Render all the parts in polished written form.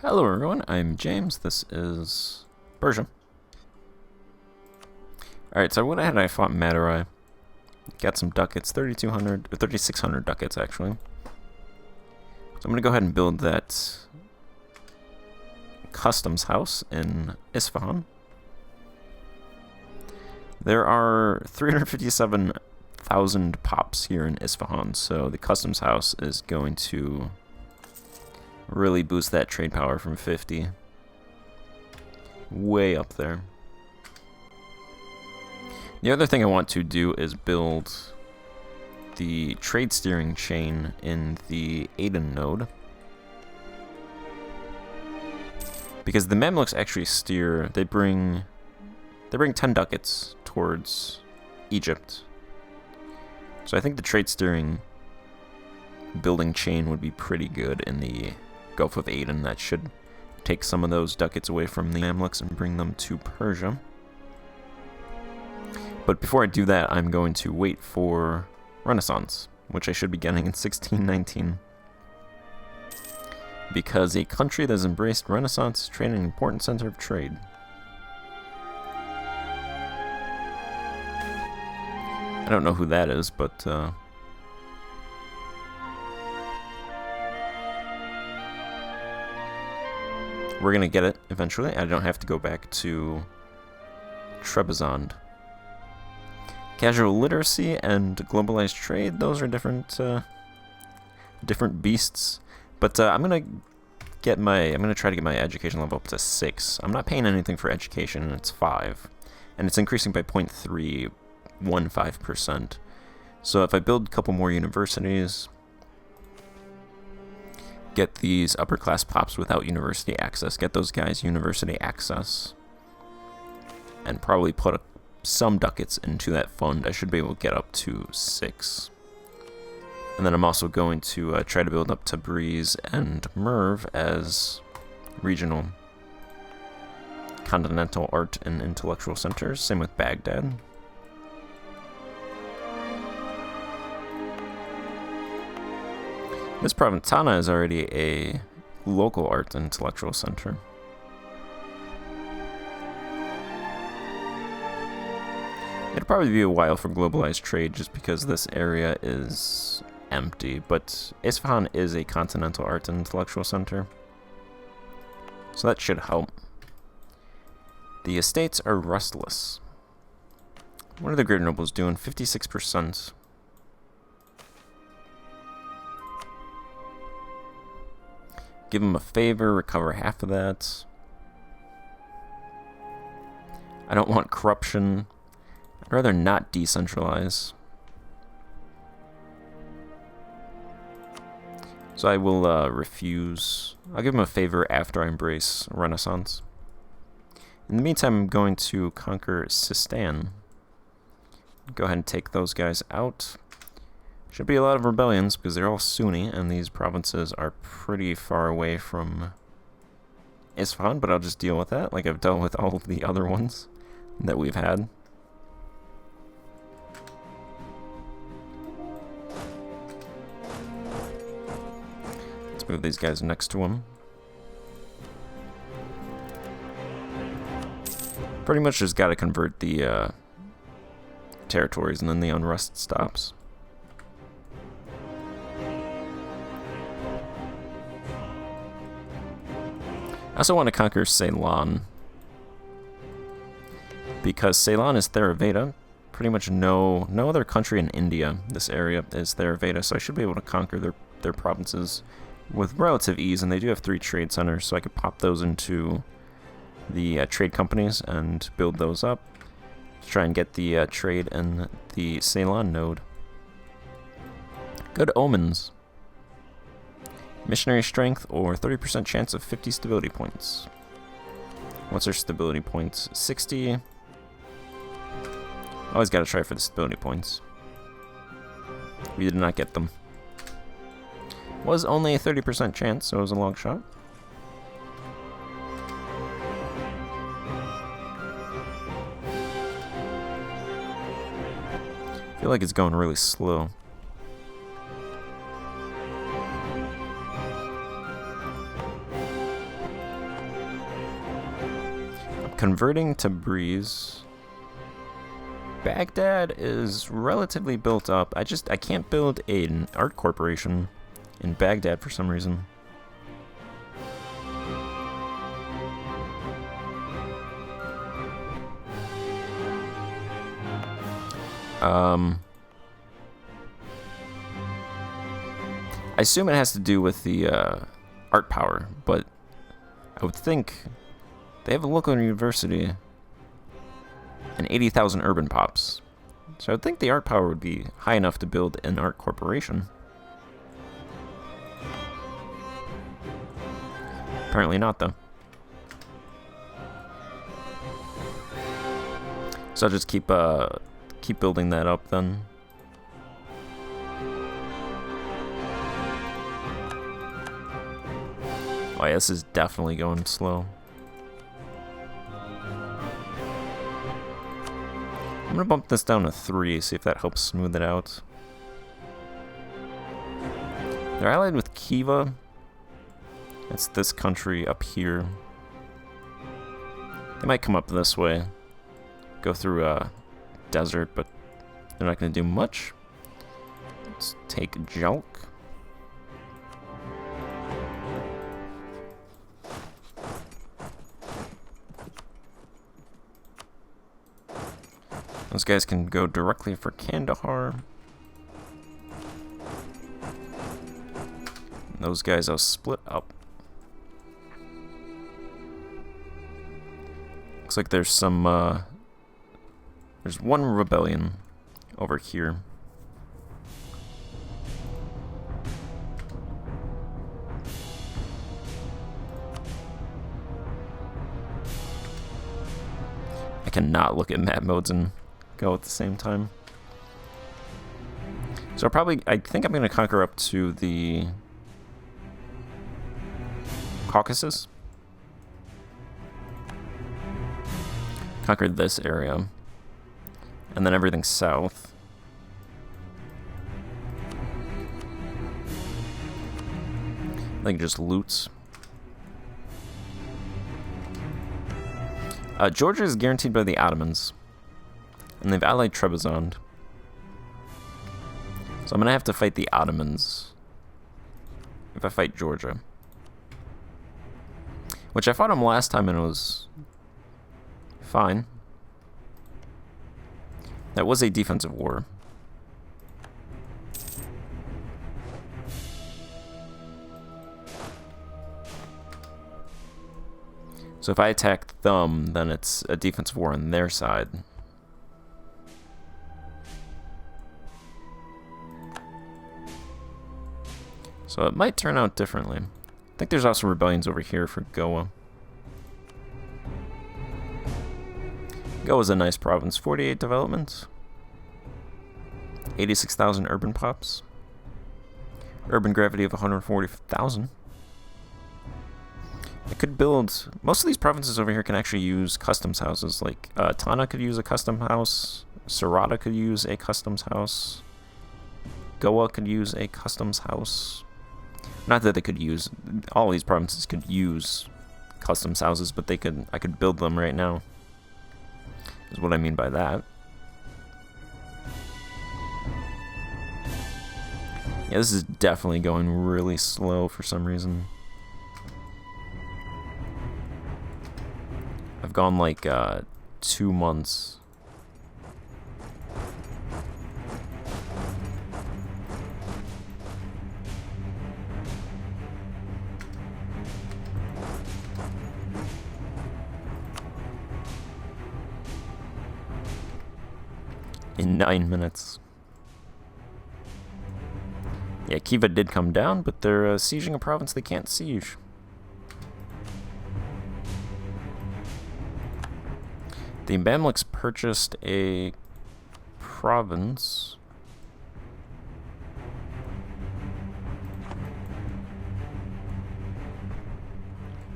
Hello everyone, I'm James. This is Persia. Alright, so I went ahead and I fought Madurai. Got some ducats, 3,200, or 3,600 ducats actually. So I'm going to go ahead and build that customs house in Isfahan. There are 357,000 pops here in Isfahan, so the customs house is going to really boost that trade power from 50 way up there. The other thing I want to do is build the trade steering chain in the Aden node, because the Mamluks actually steer, they bring 10 ducats towards Egypt. So I think the trade steering building chain would be pretty good in the Gulf of Aden. That should take some of those ducats away from the Mamluks and bring them to Persia. But before I do that, I'm going to wait for Renaissance, which I should be getting in 1619. Because a country that has embraced Renaissance is trading an important center of trade. I don't know who that is, but we're gonna get it eventually. I don't have to go back to Trebizond. Casual literacy and globalized trade, those are different beasts. But I'm gonna try to get my education level up to 6. I'm not paying anything for education, and it's 5. And it's increasing by 0.315%. So if I build a couple more universities, get these upper class pops without university access, get those guys university access, and probably put some ducats into that fund, I should be able to get up to 6. And then I'm also going to try to build up Tabriz and Merv as regional continental art and intellectual centers. Same with Baghdad. This province, Tana, is already a local art and intellectual center. It'll probably be a while for globalized trade just because this area is empty, but Isfahan is a continental art and intellectual center, so that should help. The estates are rustless. What are the great nobles doing? 56%. Give them a favor, recover half of that. I don't want corruption. I'd rather not decentralize. So I will refuse. I'll give them a favor after I embrace Renaissance. In the meantime, I'm going to conquer Sistan. Go ahead and take those guys out. Should be a lot of rebellions because they're all Sunni, and these provinces are pretty far away from Isfahan, but I'll just deal with that like I've dealt with all of the other ones that we've had. Let's move these guys next to him. Pretty much just got to convert the territories, and then the unrest stops. I also want to conquer Ceylon, because Ceylon is Theravada. Pretty much no other country in India, this area, is Theravada, so I should be able to conquer their provinces with relative ease, and they do have 3 trade centers, so I could pop those into the trade companies and build those up to try and get the trade in the Ceylon node. Good omens. Missionary strength, or 30% chance of 50 stability points. What's our stability points? 60. Always gotta try for the stability points. We did not get them. Was only a 30% chance, so it was a long shot. I feel like it's going really slow. Converting to breeze. Baghdad is relatively built up. I can't build an art corporation in Baghdad for some reason. I assume it has to do with the art power, but I would think they have a local university and 80,000 urban pops. So I would think the art power would be high enough to build an art corporation. Apparently not, though. So I'll just keep building that up then. Oh yeah, this is definitely going slow. I'm gonna bump this down to 3, see if that helps smooth it out. They're allied with Khiva. It's this country up here. They might come up this way, go through a desert, but they're not gonna do much. Let's take Jalk. Those guys can go directly for Kandahar. Those guys will split up. Looks like there's some, there's one rebellion over here. I cannot look at map modes and go at the same time. So I think I'm going to conquer up to the Caucasus. Conquer this area. And then everything south. I think just loots. Georgia is guaranteed by the Ottomans. And they've allied Trebizond. So I'm going to have to fight the Ottomans if I fight Georgia. Which I fought them last time and it was fine. That was a defensive war. So if I attack them, then it's a defensive war on their side. So it might turn out differently. I think there's also rebellions over here for Goa. Goa's a nice province. 48 development. 86,000 urban pops. Urban gravity of 140,000. I could build... Most of these provinces over here can actually use customs houses. Like, Tana could use a custom house. Sarada could use a customs house. Goa could use a customs house. Not that they could use... All these provinces could use customs houses, but I could build them right now. Is what I mean by that. Yeah, this is definitely going really slow for some reason. I've gone like 2 months. In 9 minutes. Yeah, Khiva did come down, but they're sieging a province they can't siege. The Mamluks purchased a province.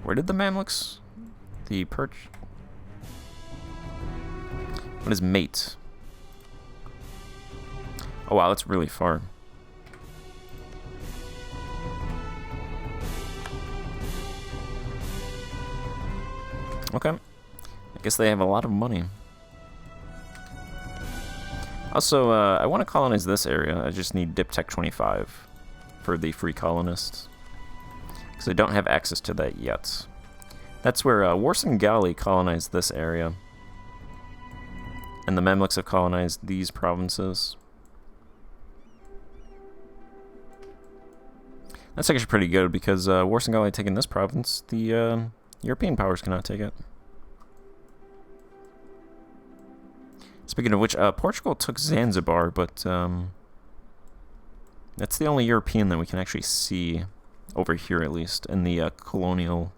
Where did the Mamluks? The perch. What is mate? Oh wow, that's really far. Okay. I guess they have a lot of money. Also, I want to colonize this area. I just need Dip Tech 25 for the free colonists, because I don't have access to that yet. That's where Warsangali colonized this area, and the Mamluks have colonized these provinces. That's actually pretty good, because Warsangali taking this province, the European powers cannot take it. Speaking of which, Portugal took Zanzibar, but that's the only European that we can actually see over here, at least, in the colonial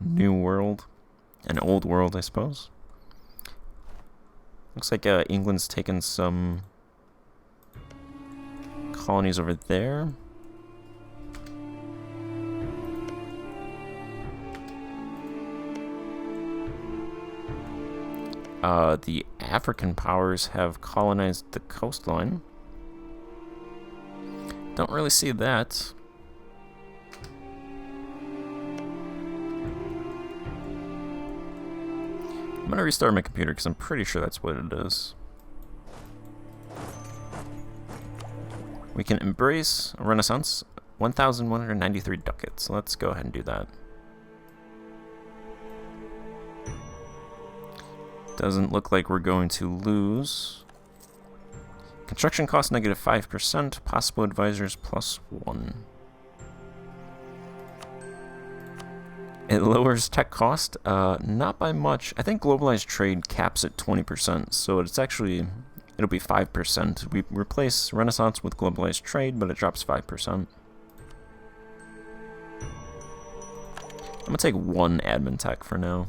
New World, and Old World, I suppose. Looks like England's taken some colonies over there. The African powers have colonized the coastline. Don't really see that. I'm gonna restart my computer because I'm pretty sure that's what it is. We can embrace a Renaissance, 1,193 ducats. Let's go ahead and do that. Doesn't look like we're going to lose. Construction cost negative 5%, possible advisors +1. It lowers tech cost, not by much. I think globalized trade caps at 20%, so it's actually, it'll be 5%. We replace Renaissance with globalized trade, but it drops 5%. I'm gonna take 1 admin tech for now.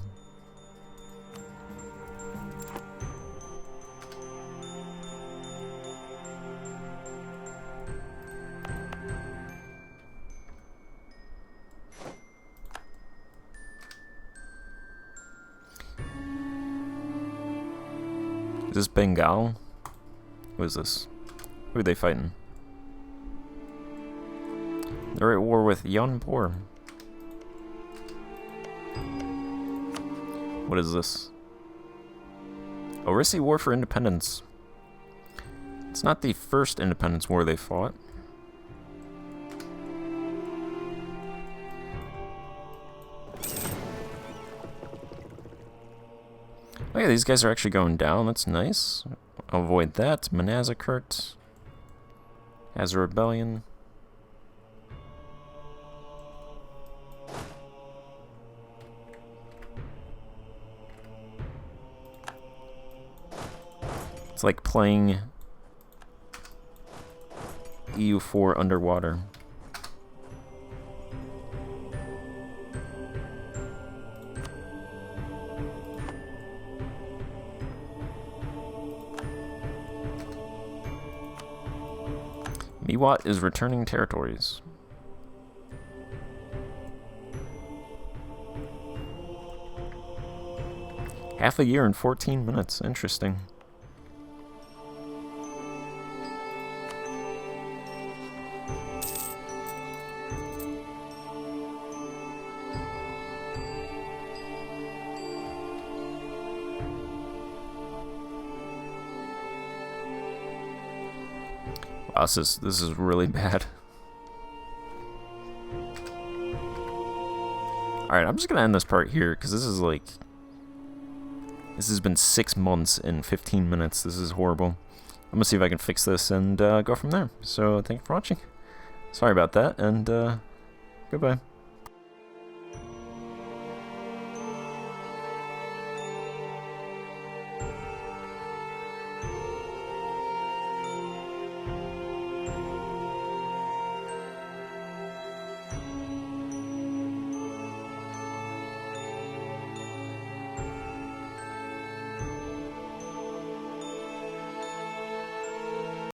Is this Bengal? Who is this? Who are they fighting? They're at war with Yanpur. What is this? Orisi War for Independence. It's not the first independence war they fought. Oh yeah, these guys are actually going down. That's nice. I'll avoid that. Manazakert has a rebellion. It's like playing EU4 underwater. Meiou is returning territories. Half a year in 14 minutes. Interesting. Wow, this is really bad. Alright, I'm just gonna end this part here, because this is like... This has been 6 months and 15 minutes. This is horrible. I'm gonna see if I can fix this and go from there. So, thank you for watching. Sorry about that, and goodbye.